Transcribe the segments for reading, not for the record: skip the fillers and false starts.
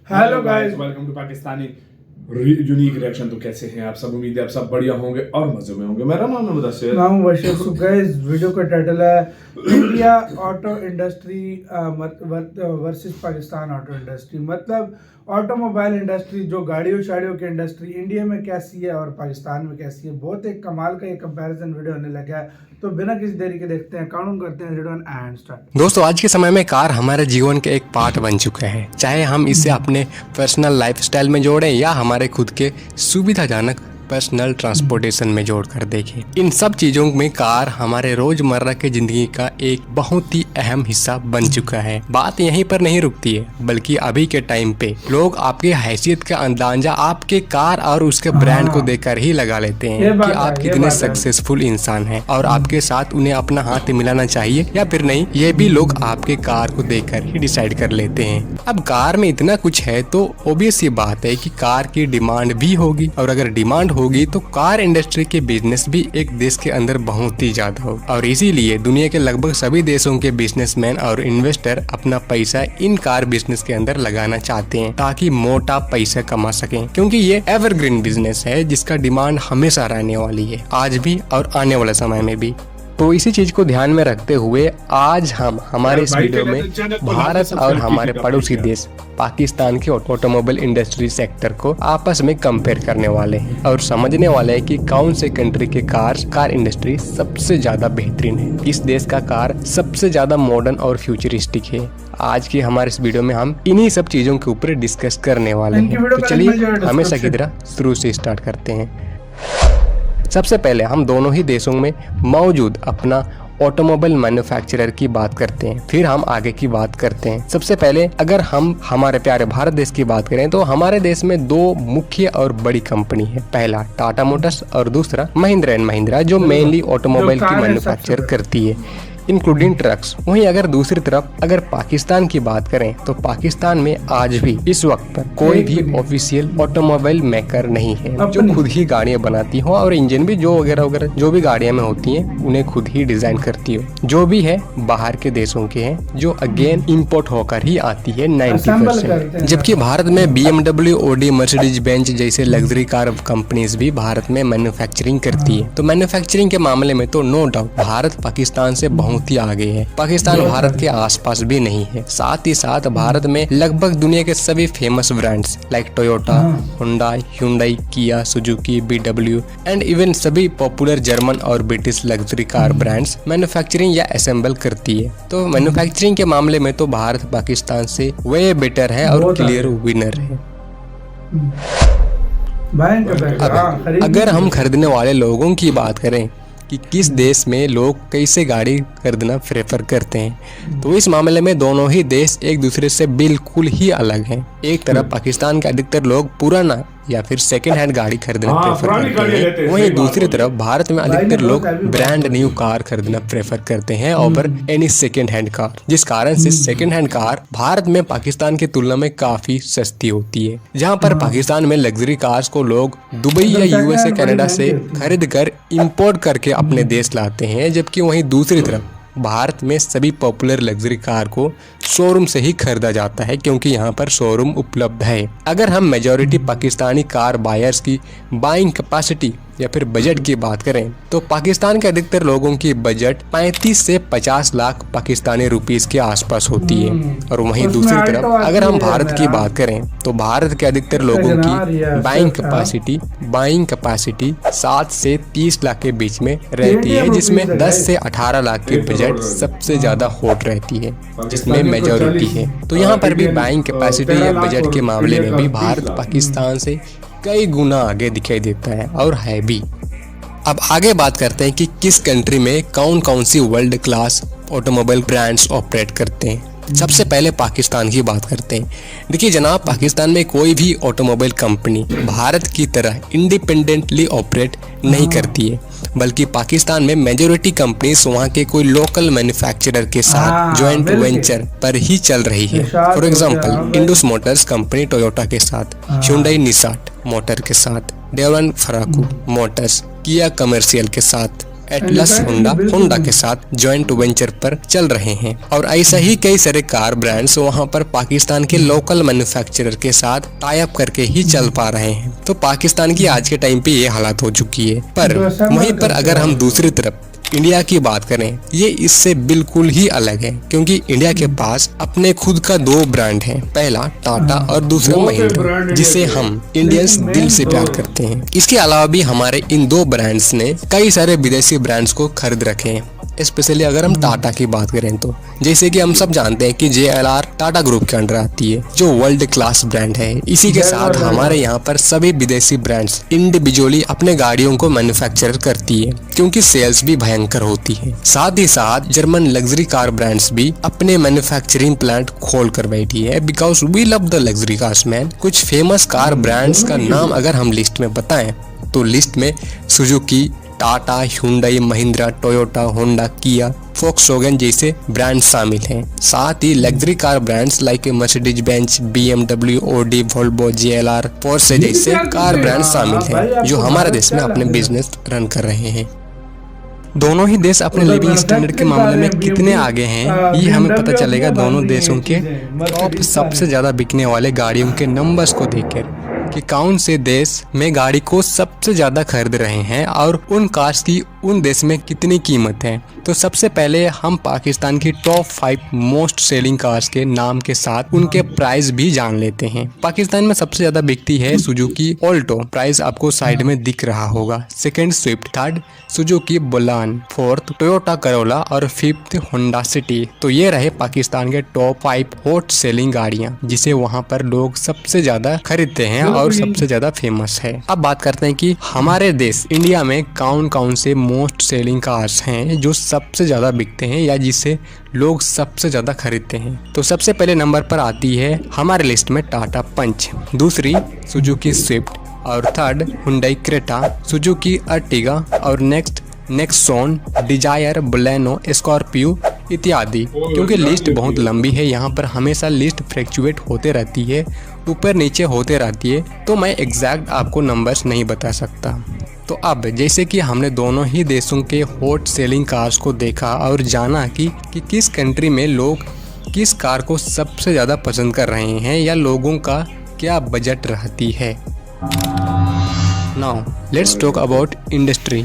Hello guys, welcome to Pakistani unique reaction. तो कैसे हैं आप सब? उम्मीद है आप सब बढ़िया होंगे और मजे में होंगे। मेरा नाम है मुदस्सिर। नाम बशीर। सो गाइस, वीडियो का टाइटल है India auto industry versus Pakistan auto industry. मतलब ऑटोमोबाइल इंडस्ट्री, जो गाड़ियों शाड़ियों की इंडस्ट्री इंडिया में कैसी है और पाकिस्तान में कैसी है। बहुत एक कमाल का ये कंपैरिजन वीडियो होने लगा है। तो बिना किसी देरी के देखते हैं, काउंट करते हैं, रिटर्न एंड स्टार्ट। दोस्तों, आज के समय में कार हमारे जीवन के एक पार्ट बन चुका है। चाहे हम इसे अपने पर्सनल लाइफस्टाइल में जोड़ें या हमारे खुद के सुविधाजनक पर्सनल ट्रांसपोर्टेशन में जोड़कर देखें, इन सब चीजों में कार हमारे रोजमर्रा की जिंदगी का एक बहुत ही अहम हिस्सा बन चुका है। बात यहीं पर नहीं रुकती है, बल्कि अभी के टाइम पे लोग आपकी हैसियत का अंदाजा आपके कार और उसके ब्रांड को देखकर ही लगा लेते हैं कि आप कितने सक्सेसफुल इंसान हैं और आपके साथ उन्हें अपना हाथ मिलाना चाहिए या फिर नहीं, ये भी लोग आपके कार को देखकर ही डिसाइड कर लेते हैं। अब कार में इतना कुछ है तो ऑब्वियस ये बात है कि कार की डिमांड भी होगी, और अगर डिमांड होगी तो कार इंडस्ट्री के बिजनेस भी एक देश के अंदर बहुत ही ज्यादा हो, और इसीलिए दुनिया के लगभग सभी देशों के बिजनेसमैन और इन्वेस्टर अपना पैसा इन कार बिजनेस के अंदर लगाना चाहते हैं ताकि मोटा पैसा कमा सकें, क्योंकि ये एवरग्रीन बिजनेस है जिसका डिमांड हमेशा रहने वाली है, आज भी और आने वाले समय में भी। तो इसी चीज को ध्यान में रखते हुए आज हम हमारे इस वीडियो में भारत और हमारे पड़ोसी देश पाकिस्तान के ऑटोमोबाइल इंडस्ट्री सेक्टर को आपस में कंपेयर करने वाले हैं और समझने वाले हैं कि कौन से कंट्री के कार इंडस्ट्री सबसे ज्यादा बेहतरीन है, किस देश का कार सबसे ज्यादा मॉडर्न और फ्यूचरिस्टिक है। आज की हमारे इस वीडियो में हम इन्हीं सब चीजों के ऊपर डिस्कस करने वाले हैं। तो चलिए हमेशा की तरह शुरू से स्टार्ट करते हैं। सबसे पहले हम दोनों ही देशों में मौजूद अपना ऑटोमोबाइल मैन्युफैक्चरर की बात करते हैं, फिर हम आगे की बात करते हैं। सबसे पहले अगर हम हमारे प्यारे भारत देश की बात करें तो हमारे देश में दो मुख्य और बड़ी कंपनी है। पहला टाटा मोटर्स और दूसरा महिंद्रा एंड महिंद्रा, जो मेनली ऑटोमोबाइल की मैन्युफैक्चर करती है इंक्लूडिंग ट्रक्स। वहीं अगर दूसरी तरफ अगर पाकिस्तान की बात करें तो पाकिस्तान में आज भी इस वक्त पर कोई भी ऑफिशियल ऑटोमोबाइल मेकर नहीं है जो खुद ही गाड़ियां बनाती हो और इंजन भी जो वगैरह वगैरह जो भी गाड़ियां में होती हैं उन्हें खुद ही डिजाइन करती हो। जो भी है बाहर के देशों के हैं, जो अगेन इंपोर्ट होकर ही आती है 90%। जबकि भारत में BMW, Audi, मर्सिडीज बेंज जैसे लग्जरी कार कंपनीज भी भारत में मैन्युफैक्चरिंग करती है। तो मैन्युफैक्चरिंग के मामले में तो नो डाउट भारत पाकिस्तान से बहुत ही आगे है। पाकिस्तान भारत के आसपास भी नहीं है। साथ ही साथ भारत में लगभग दुनिया के सभी famous brands like Toyota, Hyundai, किया, सुजुकी, BMW एंड इवन सभी पॉपुलर जर्मन और British luxury car brands manufacturing या असेंबल करती है। तो मैन्युफैक्चरिंग के मामले में तो भारत पाकिस्तान से वे बेटर है और क्लियर विनर है। अगर हम खरीदने वाले लोगों की बात करें कि किस देश में लोग कैसे गाड़ी खरीदना प्रेफर करते हैं, तो इस मामले में दोनों ही देश एक दूसरे से बिल्कुल ही अलग हैं। एक तरफ पाकिस्तान के अधिकतर लोग पुराना या फिर सेकंड हैंड गाड़ी खरीदना प्रेफर करते हैं, वहीं दूसरी तरफ भारत में अधिकतर लोग ब्रांड न्यू कार खरीदना प्रेफर करते हैं over any second hand car, जिस कारण से सेकंड हैंड कार भारत में पाकिस्तान की तुलना में काफी सस्ती होती है। जहां पर पाकिस्तान में लग्जरी कार्स को लोग दुबई या USA, कनाडा से खरीद कर इम्पोर्ट करके अपने देश लाते हैं, जबकि वहीं दूसरी तरफ भारत में सभी पॉपुलर लग्जरी कार को शोरूम से ही खरीदा जाता है, क्योंकि यहाँ पर शोरूम उपलब्ध है। अगर हम मेजॉरिटी पाकिस्तानी कार बायर्स की बाइंग कैपेसिटी या फिर बजट की बात करें तो पाकिस्तान के अधिकतर लोगों की बजट 35 से 50 लाख पाकिस्तानी रुपीस के आसपास होती है। और वहीं दूसरी तरफ अगर हम भारत की बात करें तो भारत के अधिकतर लोगों की बाइंग कैपेसिटी 7 से 30 लाख के बीच में रहती है, जिसमें 10 से 18 लाख की बजट सबसे ज्यादा हॉट रहती है, जिसमें मेजॉरिटी है। तो यहाँ पर भी बाइंग कैपेसिटी या बजट के मामले में भी भारत पाकिस्तान से कई गुना आगे दिखाई देता है और है भी। अब आगे बात करते हैं कि किस कंट्री में कौन कौन सी world class automobile brands operate करते हैं। सबसे पहले पाकिस्तान की बात करते हैं। देखिए जनाब, पाकिस्तान में कोई भी ऑटोमोबाइल कंपनी भारत की तरह इंडिपेंडेंटली ऑपरेट नहीं करती है, बल्कि पाकिस्तान में मेजॉरिटी कंपनीज वहाँ के कोई लोकल मैन्युफैक्चरर के साथ जॉइंट वेंचर पर ही चल रही है। For example Indus Motors company Toyota के साथ, हुंडई निसान मोटर के साथ, डेवलन फराको मोटर्स किया कमर्शियल के साथ, एटलस होंडा के साथ जॉइंट वेंचर पर चल रहे हैं। और ऐसा ही कई सारे कार ब्रांड्स वहाँ पर पाकिस्तान के लोकल मैन्युफैक्चरर के साथ टाई अप करके ही चल पा रहे हैं। तो पाकिस्तान की आज के टाइम पे ये हालत हो चुकी है। पर वहीं पर अगर हम दूसरी तरफ इंडिया की बात करें, ये इससे बिल्कुल ही अलग है, क्योंकि इंडिया के पास अपने खुद का 2 ब्रांड हैं, पहला टाटा और दूसरा महिंद्रा, जिसे हम इंडियंस दिल से प्यार करते हैं। इसके अलावा भी हमारे इन 2 ब्रांड्स ने कई सारे विदेशी ब्रांड्स को खरीद रखे हैं। स्पेशली अगर हम टाटा की बात करें तो जैसे कि हम सब जानते हैं कि JLR टाटा ग्रुप के अंडर आती है, जो वर्ल्ड क्लास ब्रांड है। इसी के साथ हमारे यहाँ पर सभी विदेशी ब्रांड्स इंडिविजुअली अपने गाड़ियों को मैन्युफैक्चर करती है, क्योंकि सेल्स भी भयंकर होती है। साथ ही साथ जर्मन लग्जरी कार ब्रांड्स भी अपने मैन्युफैक्चरिंग प्लांट खोल कर बैठी है, because we love the luxury cars man. कुछ फेमस कार ब्रांड्स का नाम अगर हम लिस्ट में बताएं तो लिस्ट में Suzuki, Tata, Hyundai, Mahindra, Toyota, Honda, Kia, Volkswagen जैसे ब्रांड शामिल हैं। साथ ही luxury car brands like Mercedes Benz, BMW, Audi, Volvo, JLR, Porsche जैसे कार ब्रांड शामिल हैं, जो हमारे देश में अपने बिजनेस रन कर रहे हैं। दोनों ही देश अपने लिविंग स्टैंडर्ड के मामले में कितने आगे हैं, ये हमें पता चलेगा दोनों देशों के टॉप सबसे ज्यादा बिकने वाले गाड़ियों के नंबर्स को देखकर, कि कौन से देश में गाड़ी को सबसे ज्यादा खरीद रहे हैं और उन कार्स की उन देश में कितनी कीमत है। तो सबसे पहले हम पाकिस्तान की टॉप 5 मोस्ट सेलिंग कार्स के नाम के साथ उनके प्राइस भी जान लेते हैं। पाकिस्तान में सबसे ज्यादा बिकती है सुजुकी ऑल्टो, प्राइस आपको साइड में दिख रहा होगा। Second Swift, third Suzuki Bolan, fourth Toyota Corolla और फिफ्थ होंडा सिटी। तो ये रहे पाकिस्तान के टॉप 5 हॉट सेलिंग गाड़ियां, जिसे वहां पर लोग सबसे ज्यादा खरीदते हैं और सबसे ज्यादा फेमस है। अब बात करते हैं कि हमारे देश इंडिया में कौन कौन से मोस्ट सेलिंग कार्स हैं जो सबसे ज्यादा बिकते हैं या जिसे लोग सबसे ज्यादा खरीदते हैं। तो सबसे पहले नंबर पर आती है हमारे लिस्ट में टाटा पंच, दूसरी सुजुकी स्विफ्ट और third Hyundai Creta, Suzuki Ertiga और next Nexon, Dzire, Baleno, Scorpio इत्यादि। क्योंकि लिस्ट बहुत लंबी है, यहाँ पर हमेशा लिस्ट फ्लक्चुएट होते रहती है, ऊपर नीचे होते रहती है, तो मैं एग्जैक्ट आपको नंबर्स नहीं बता सकता। तो अब जैसे कि हमने दोनों ही देशों के हॉट सेलिंग कार्स को देखा और जाना कि किस कंट्री में लोग किस कार को सबसे ज़्यादा पसंद कर रहे हैं या लोगों का क्या बजट रहती है। Now let's talk about industry,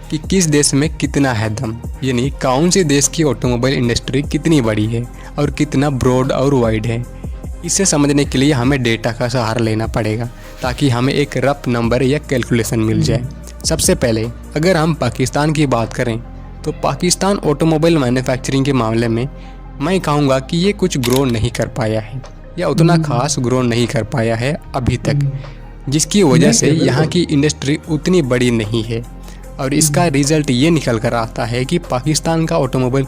कि किस देश में कितना है दम, यानी कौन से देश की ऑटोमोबाइल इंडस्ट्री कितनी बड़ी है और कितना ब्रॉड और वाइड है। इसे समझने के लिए हमें डेटा का सहारा लेना पड़ेगा, ताकि हमें एक रफ नंबर या कैलकुलेशन मिल जाए। सबसे पहले अगर हम पाकिस्तान की बात करें तो पाकिस्तान ऑटोमोबाइल मैन्युफैक्चरिंग के मामले में मैं कहूँगा कि ये कुछ ग्रो नहीं कर पाया है या उतना खास ग्रो नहीं कर पाया है अभी तक, जिसकी वजह से यहाँ की इंडस्ट्री उतनी बड़ी नहीं है। और इसका रिजल्ट ये निकल कर आता है कि पाकिस्तान का ऑटोमोबाइल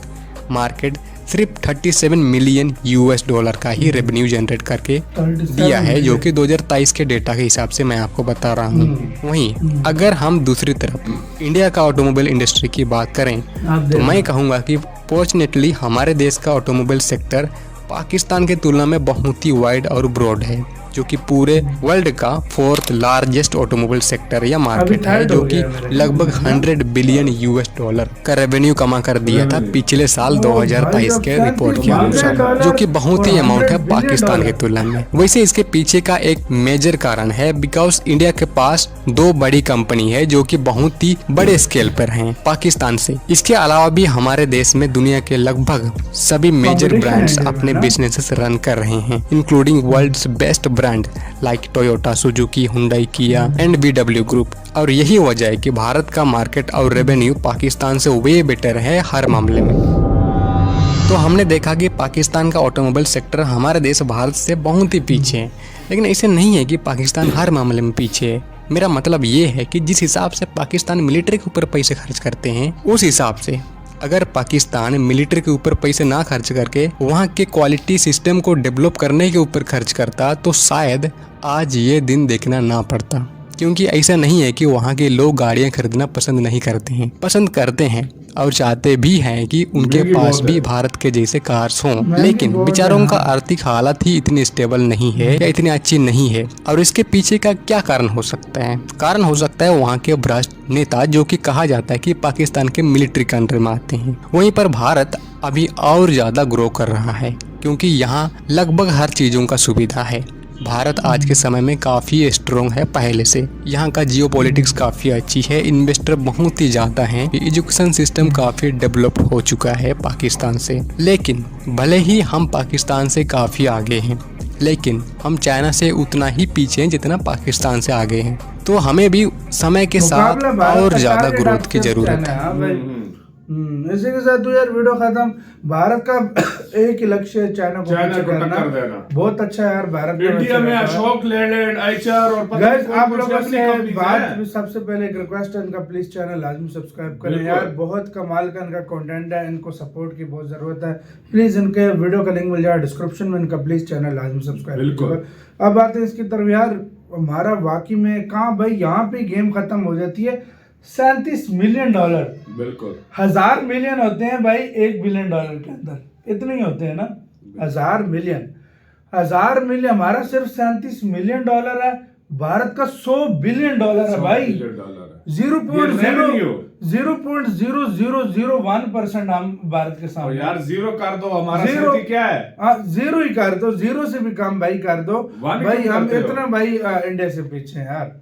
मार्केट सिर्फ 37 मिलियन US$ का ही रेवेन्यू जनरेट करके दिया है, जो कि 2023 के डेटा के हिसाब से मैं आपको बता रहा हूँ। वहीं अगर हम दूसरी तरफ इंडिया का ऑटोमोबाइल इंडस्ट्री की बात करें तो मैं कहूँगा कि फॉर्चुनेटली हमारे देश का ऑटोमोबाइल सेक्टर पाकिस्तान के तुलना में बहुत ही वाइड और ब्रॉड है, जो कि पूरे वर्ल्ड का 4th लार्जेस्ट ऑटोमोबाइल सेक्टर या मार्केट है, जो कि लगभग 100 बिलियन US$ का रेवेन्यू कमा कर दिया था पिछले साल 2023 के रिपोर्ट के अनुसार, जो कि बहुत ही अमाउंट है पाकिस्तान की तुलना में। वैसे इसके पीछे का एक मेजर कारण है बिकॉज इंडिया के पास 2 बड़ी कंपनी है जो कि बहुत ही बड़े स्केल पर हैं पाकिस्तान से। इसके अलावा भी हमारे देश में दुनिया के लगभग सभी मेजर ब्रांड्स अपने बिजनेसेस रन कर रहे हैं, including world's best brand like Toyota, Suzuki, Hyundai, Kia and VW group. और यही वजह है कि भारत का मार्केट और रेवेन्यू पाकिस्तान से वे बेटर है हर मामले में। तो हमने देखा कि पाकिस्तान का ऑटोमोबाइल सेक्टर हमारे देश भारत से बहुत ही पीछे है, लेकिन ऐसे नहीं है कि पाकिस्तान हर मामले में पीछे है। मेरा मतलब ये है कि जिस हिसाब से पाकिस्तान मिलिट्री के ऊपर पैसे खर्च करते हैं, उस हिसाब से अगर पाकिस्तान मिलिट्री के ऊपर पैसे ना खर्च करके वहाँ के क्वालिटी सिस्टम को डेवलप करने के ऊपर खर्च करता तो शायद आज ये दिन देखना ना पड़ता। क्योंकि ऐसा नहीं है कि वहाँ के लोग गाड़ियाँ खरीदना पसंद नहीं करते हैं, पसंद करते हैं, और चाहते भी हैं कि उनके महंगी पास बहुत भी है। भारत के जैसे कार्स हों, महंगी लेकिन बहुत है, बेचारों का हाँ। आर्थिक हालत ही इतनी स्टेबल नहीं है या इतनी अच्छी नहीं है। और इसके पीछे का क्या कारण हो सकता है? कारण हो सकता है वहाँ के भ्रष्ट नेता, जो कि कहा जाता है कि पाकिस्तान के मिलिट्री के अंडर में आते हैं। वहीं पर भारत अभी और ज़्यादा ग्रो कर रहा है, क्योंकि यहाँ लगभग हर चीज़ों का सुविधा है। भारत आज के समय में काफ़ी स्ट्रॉन्ग है पहले से। यहाँ का जियोपॉलिटिक्स काफ़ी अच्छी है, इन्वेस्टर बहुत ही ज़्यादा हैं, एजुकेशन सिस्टम काफ़ी डेवलप्ड हो चुका है पाकिस्तान से। लेकिन भले ही हम पाकिस्तान से काफ़ी आगे हैं, लेकिन हम चाइना से उतना ही पीछे हैं जितना पाकिस्तान से आगे हैं। तो हमें भी समय के साथ मुकाबला भारत और का ज़्यादा टारगेट ग्रोथ की आपसे ज़रूरत चाइना है। हाँ भाई। इसी के साथ तो यार वीडियो खत्म। भारत का एक ही लक्ष्य है, चाइना को चाइना पीछे को टक्कर करना। देना। बहुत अच्छा यार भारत का इंडिया वैसे में रहता है। अशोक लेलैंड, आइचर और पता गाइस नहीं कौन आप कौन सी लोगों अपनी से कंपनीज बात हैं। सबसे पहले एक रिक्वेस्ट है, इनका प्लीज चैनल लाजमी सब्सक्राइब करें बिल्कुल। यार, बहुत कमाल का इनका कंटेंट है, इनको सपोर्ट की बहुत जरूरत है। प्लीज इनके वीडियो का लिंक मिल जाए डिस्क्रिप्शन में, इनका प्लीज चैनल लाजमी सब्सक्राइब बिल्कुल। कीजिएगा। अब आते हैं इसकी तरफ यार, हमारा वाकई में कहाँ भाई, यहाँ पे गेम खत्म हो जाती है। $37 मिलियन, बिल्कुल 1000 मिलियन होते हैं भाई $1 बिलियन के अंदर, इतने ही होते हैं ना। 1000 मिलियन हमारा सिर्फ $37 मिलियन है। भारत का $100 बिलियन है भाई। revenue। 0.0001% हम भारत के और सामने। यार जीरो कर दो, हमारा जीरो। स्थिति क्या है? हाँ जीरो ही कर दो, जीरो से भी कम भाई कर दो वन भाई, क्यों हम करते हो? इतना भाई इंडिया से पीछे हैं यार।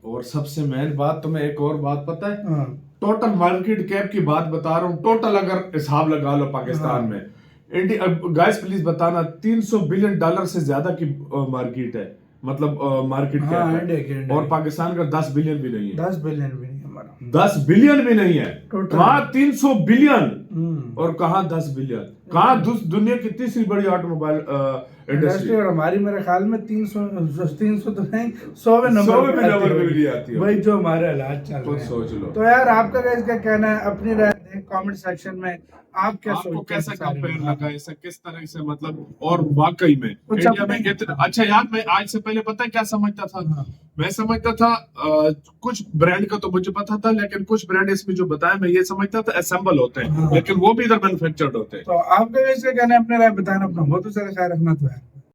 और सबसे मेन बात, तुम्हें एक और बात पता है? हाँ। टोटल मार्केट कैप की बात बता रहा हूँ। टोटल अगर हिसाब लगा लो पाकिस्तान हाँ। में, इंडिया, गाइस प्लीज बताना, $300 बिलियन से ज्यादा की मार्केट है, मतलब मार्केट हाँ, कैप इंडिया की, है। इंडिया और की। पाकिस्तान का 10 बिलियन भी नहीं है। 10 बिलियन भी नहीं हमारा। 10 बिलियन भी नहीं है। टोटल। कहाँ 300 बिलियन हम्म। और और कहाँ 10 बिलियन? कहाँ दुनिया की तीसरी बड़ी ऑटोमोबाइल इंडस्ट्री, इंडस्ट्री? और हमारी मेरे ख्याल में 300 तो नहीं, 100वें 100वें नंबर पे नंबर पे होगी। भी आती है। भाई जो हमारे हालात चल खुद रहे हैं। सोच लो। तो यार आपका गाइस क्या कहना है, अपनी राय दें कमेंट सेक्शन में। आप क्या आपको सोचते हैं कैसा इस बारे कंपेयर में? लगा इसे, किस तरह से, मतलब, और वाकई में कुछ इंडिया अपने- में इतना अच्छा। यार मैं आज से पहले पता है क्या समझता था? हाँ। मैं समझता था कुछ ब्रांड का तो मुझे पता था, लेकिन कुछ ब्रांड इसमें जो बताया मैं ये समझता था असेंबल होते हैं, हाँ। लेकिन वो भी इधर मैन्युफैक्चर्ड होते हैं। तो आपका गाइस क्या कहना है, अपने राय बताना, अपना बहुत सारा ख्याल रखना तो है।